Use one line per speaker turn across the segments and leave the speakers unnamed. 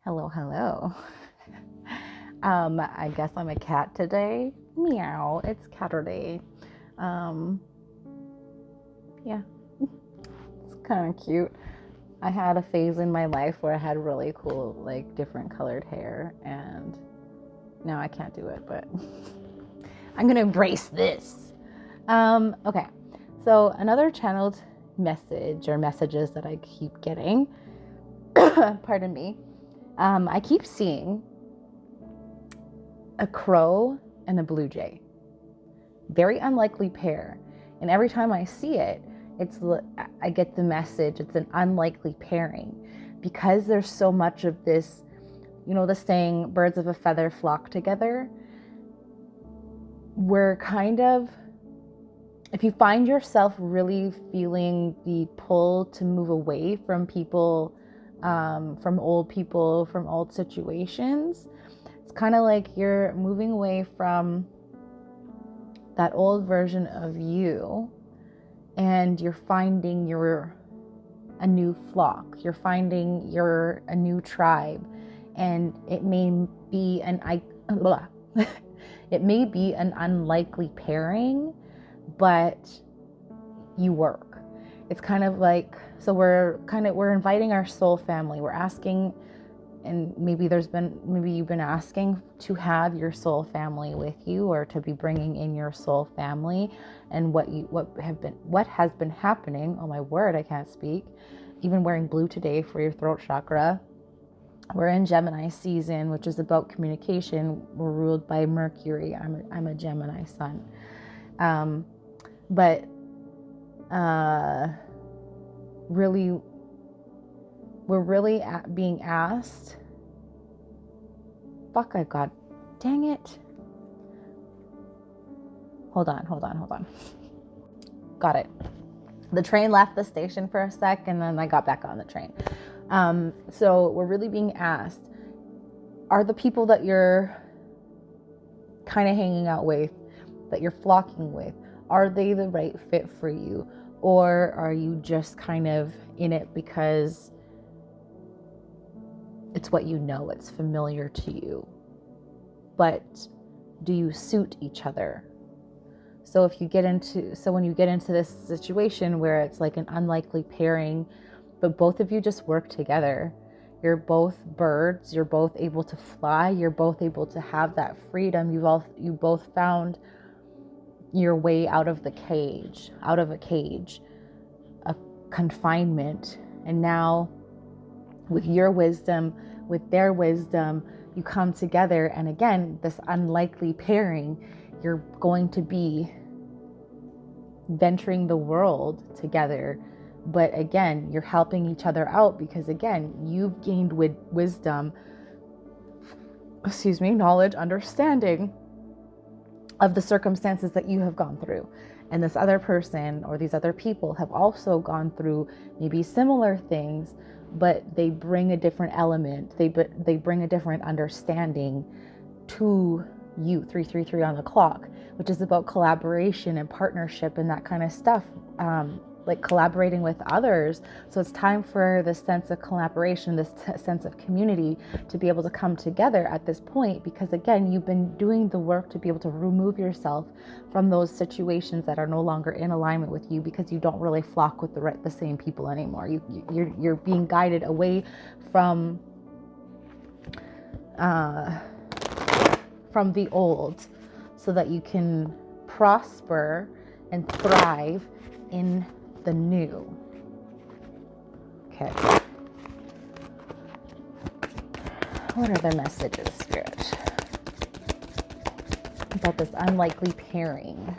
Hello, hello. I guess I'm a cat today. Meow. It's Catterday. Um, yeah, it's kind of cute. I had a phase in my life where I had really cool, like different colored hair, and now I can't do it, but I'm gonna embrace this. Okay, so another channeled message or messages that I keep getting, pardon me, I keep seeing a crow and a blue jay. Very unlikely pair. And every time I see it, I get the message it's an unlikely pairing because there's so much of this, the saying birds of a feather flock together. We're kind of, if you find yourself really feeling the pull to move away from people, from old situations, it's kind of like you're moving away from that old version of you, and you're finding you're a new flock, you're finding you're a new tribe, and it may be it may be an unlikely pairing, but you work. It's kind of like, so we're inviting our soul family. We're asking, and maybe you've been asking to have your soul family with you, or to be bringing in your soul family. And what has been happening, oh my word, I can't speak, even wearing blue today for your throat chakra. We're in Gemini season, which is about communication. We're ruled by Mercury. I'm a Gemini sun. But really, we're really being asked. Fuck, I got, dang it. Hold on. Got it. The train left the station for a sec, and then I got back on the train. So we're really being asked, are the people that you're kind of hanging out with, that you're flocking with, are they the right fit for you? Or are you just kind of in it because it's what you know, it's familiar to you? But do you suit each other? So when you get into this situation where it's like an unlikely pairing, but both of you just work together, you're both birds, you're both able to fly, you're both able to have that freedom. You both found your way out of a cage of confinement. And now with your wisdom, with their wisdom, you come together. And again, this unlikely pairing, you're going to be venturing the world together. But again, you're helping each other out because, again, you've gained wisdom, knowledge, understanding of the circumstances that you have gone through. And this other person or these other people have also gone through maybe similar things, but they bring a different element. They bring a different understanding to you. 333 on the clock, which is about collaboration and partnership and that kind of stuff, like collaborating with others. So it's time for this sense of collaboration, this sense of community, to be able to come together at this point, because again, you've been doing the work to be able to remove yourself from those situations that are no longer in alignment with you, because you don't really flock with the same people anymore. You're being guided away from the old, so that you can prosper and thrive in the new. Okay. What are the messages, Spirit, about this unlikely pairing?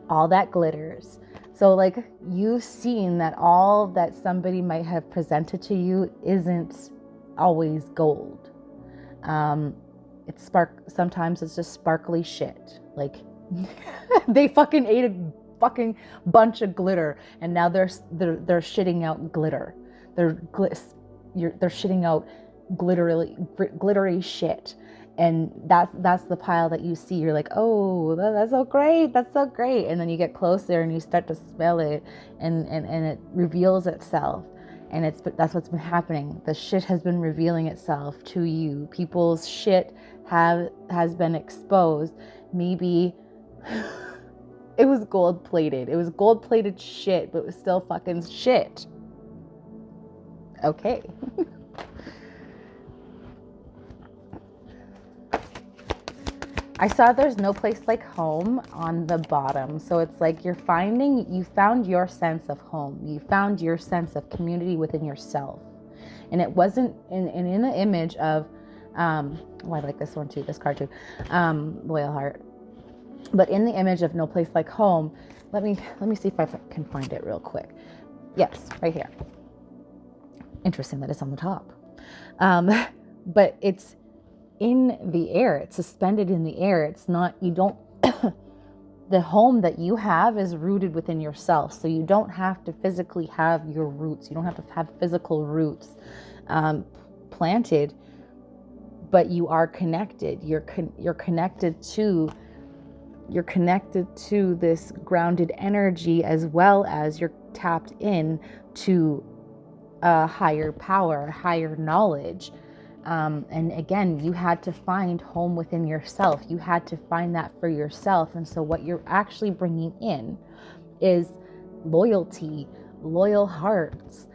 All that glitters. So like, you've seen that all that somebody might have presented to you isn't always gold. Sometimes it's just sparkly shit. Like they fucking ate a fucking bunch of glitter, and now they're shitting out glitter. They're shitting out glittery shit, and that's the pile that you see. You're like, oh, that's so great, and then you get closer and you start to smell it, and it reveals itself. And that's what's been happening. The shit has been revealing itself to you. People's shit has been exposed. Maybe it was gold plated. It was gold plated shit, but it was still fucking shit. Okay. I saw there's no place like home on the bottom. So it's like you found your sense of home. You found your sense of community within yourself. And it wasn't in the image of, I like this one too, this card too, Loyal Heart. But in the image of no place like home, let me see if I can find it real quick. Yes, right here. Interesting that it's on the top. But it's in the air. It's suspended in the air. It's not, you don't, the home that you have is rooted within yourself. So you don't have to physically have your roots. You don't have to have physical roots planted, but you are connected. You're connected to this grounded energy, as well as you're tapped in to a higher power, higher knowledge. And again, you had to find home within yourself. You had to find that for yourself. And so what you're actually bringing in is loyalty, loyal hearts,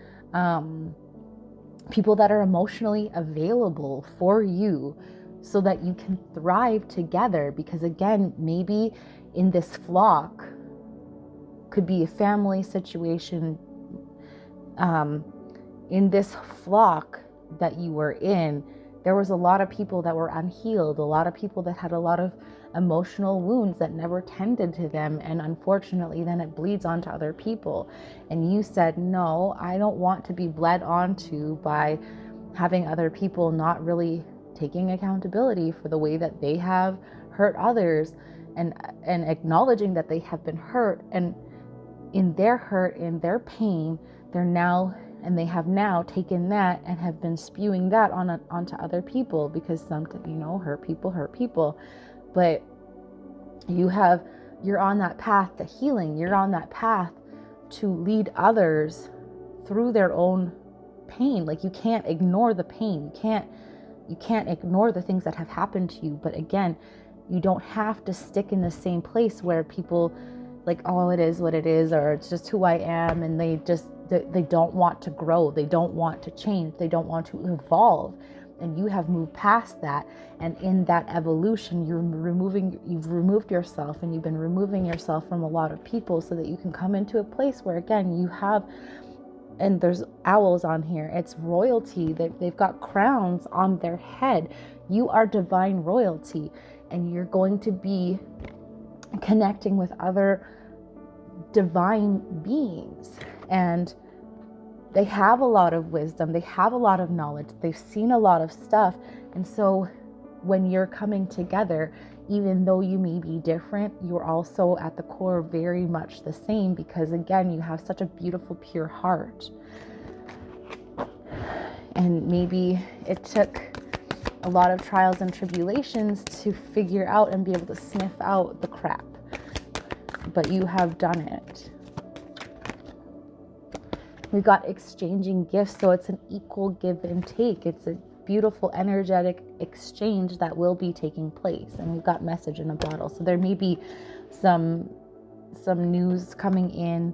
people that are emotionally available for you so that you can thrive together. Because again, maybe in this flock, could be a family situation, in this flock that you were in, there was a lot of people that were unhealed, a lot of people that had a lot of emotional wounds that never tended to them, and unfortunately then it bleeds onto other people. And you said, no, I don't want to be bled onto by having other people not really taking accountability for the way that they have hurt others, and acknowledging that they have been hurt, and in their hurt, in their pain, they have now taken that and have been spewing that onto other people, because sometimes, hurt people. But you're on that path to healing. You're on that path to lead others through their own pain. Like, you can't ignore the pain. You can't ignore the things that have happened to you. But again, you don't have to stick in the same place where people like, oh, it is what it is, or it's just who I am, and they don't want to grow, they don't want to change, they don't want to evolve. And you have moved past that, and in that evolution, you've removed yourself, and you've been removing yourself from a lot of people so that you can come into a place where, again, you have, and there's owls on here, it's royalty, they've got crowns on their head. You are divine royalty, and you're going to be connecting with other divine beings, and they have a lot of wisdom, they have a lot of knowledge, they've seen a lot of stuff. And so when you're coming together, even though you may be different, you're also at the core very much the same, because again, you have such a beautiful, pure heart. And maybe it took a lot of trials and tribulations to figure out and be able to sniff out the crap, but you have done it. We've got exchanging gifts, so it's an equal give and take. It's a beautiful, energetic exchange that will be taking place. And we've got message in a bottle, so there may be some news coming in,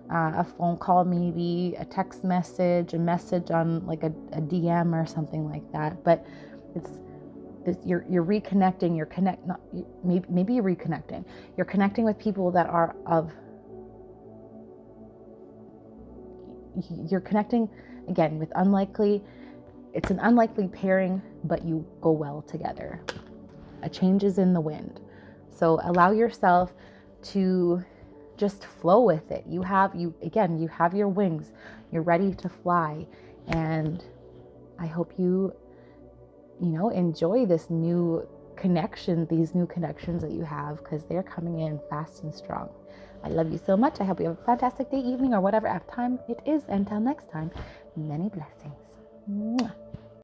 a phone call, maybe a text message, a message on like a DM or something like that. But you're reconnecting. Maybe you're reconnecting. You're connecting with people that are you're connecting again with it's an unlikely pairing, but you go well together. A change is in the wind. So allow yourself to just flow with it. You have your wings. You're ready to fly. And I hope you enjoy this new connection, these new connections that you have, because they're coming in fast and strong. I love you so much. I hope you have a fantastic day, evening, or whatever time it is. Until next time, many blessings. Mwah.